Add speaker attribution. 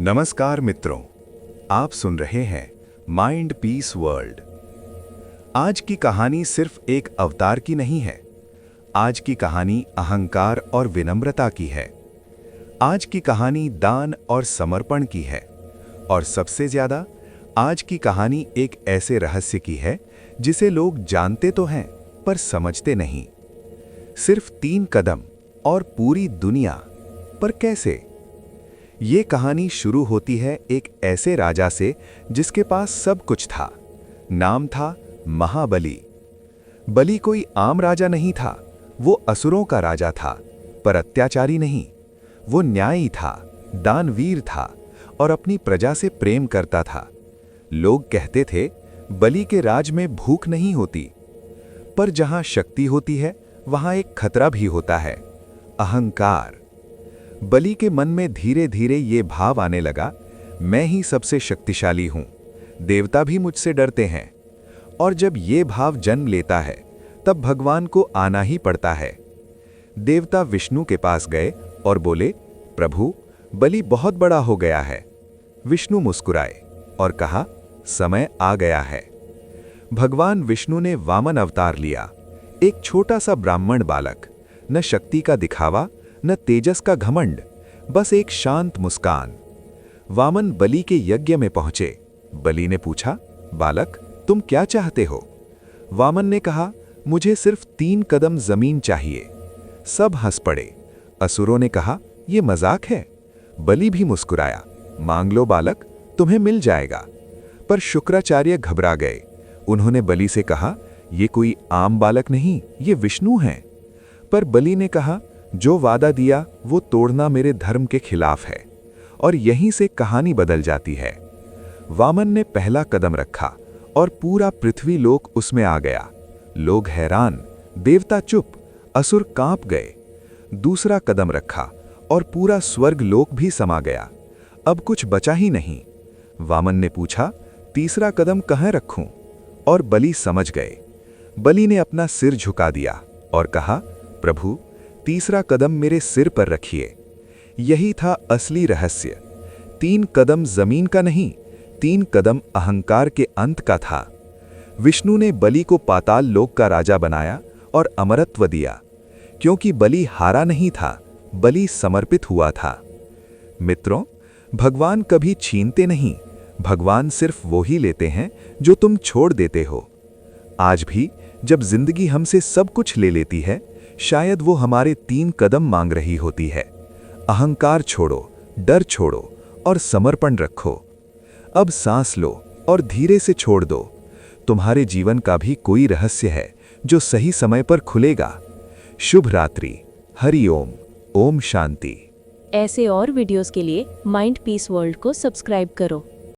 Speaker 1: नमस्कार मित्रों, आप सुन रहे हैं माइंड पीस वर्ल्ड। आज की कहानी सिर्फ एक अवतार की नहीं है। आज की कहानी अहंकार और विनम्रता की है। आज की कहानी दान और समर्पण की है। और सबसे ज्यादा आज की कहानी एक ऐसे रहस्य की है जिसे लोग जानते तो हैं पर समझते नहीं। सिर्फ 3 कदम और पूरी दुनिया, पर कैसे? ये कहानी शुरू होती है एक ऐसे राजा से जिसके पास सब कुछ था। नाम था महाबली। बलि कोई आम राजा नहीं था, वो असुरों का राजा था, पर अत्याचारी नहीं। वो न्यायी था, दानवीर था और अपनी प्रजा से प्रेम करता था। लोग कहते थे बलि के राज में भूख नहीं होती, पर जहां शक्ति होती है वहां एक खतरा भी होता है, अहंकार। बलि के मन में धीरे धीरे ये भाव आने लगा, मैं ही सबसे शक्तिशाली हूं, देवता भी मुझसे डरते हैं। और जब ये भाव जन्म लेता है तब भगवान को आना ही पड़ता है। देवता विष्णु के पास गए और बोले, प्रभु, बलि बहुत बड़ा हो गया है। विष्णु मुस्कुराए और कहा, समय आ गया है। भगवान विष्णु ने वामन अवतार लिया, एक छोटा सा ब्राह्मण बालक, न शक्ति का दिखावा न तेजस का घमंड, बस एक शांत मुस्कान। वामन बलि के यज्ञ में पहुंचे। बलि ने पूछा, बालक, तुम क्या चाहते हो? वामन ने कहा, मुझे सिर्फ 3 कदम जमीन चाहिए। सब हंस पड़े। असुरों ने कहा, यह मजाक है। बलि भी मुस्कुराया, मांग लो बालक, तुम्हें मिल जाएगा। पर शुक्राचार्य घबरा गए। उन्होंने बलि से कहा, यह कोई आम बालक नहीं, ये विष्णु हैं। पर बलि ने कहा, जो वादा दिया वो तोड़ना मेरे धर्म के खिलाफ है। और यहीं से कहानी बदल जाती है। वामन ने पहला कदम रखा और पूरा पृथ्वी लोक उसमें आ गया। लोग हैरान, देवता चुप, असुर कांप गए। दूसरा कदम रखा और पूरा स्वर्ग लोक भी समा गया। अब कुछ बचा ही नहीं। वामन ने पूछा, तीसरा कदम कहाँ रखूं? और बलि समझ गए। बलि ने अपना सिर झुका दिया और कहा, प्रभु, तीसरा कदम मेरे सिर पर रखिए। यही था असली रहस्य। 3 कदम जमीन का नहीं, 3 कदम अहंकार के अंत का था। विष्णु ने बलि को पाताल लोक का राजा बनाया और अमरत्व दिया, क्योंकि बलि हारा नहीं था, बलि समर्पित हुआ था। मित्रों, भगवान कभी छीनते नहीं, भगवान सिर्फ वो ही लेते हैं जो तुम छोड़ देते हो। आज भी जब जिंदगी हमसे सब कुछ ले लेती है, शायद वो हमारे 3 कदम मांग रही होती है। अहंकार छोड़ो, डर छोड़ो और समर्पण रखो। अब सांस लो और धीरे से छोड़ दो। तुम्हारे जीवन का भी कोई रहस्य है जो सही समय पर खुलेगा। शुभ रात्रि। हरि ओम। ओम शांति।
Speaker 2: ऐसे और वीडियोस के लिए माइंड पीस वर्ल्ड को सब्सक्राइब करो।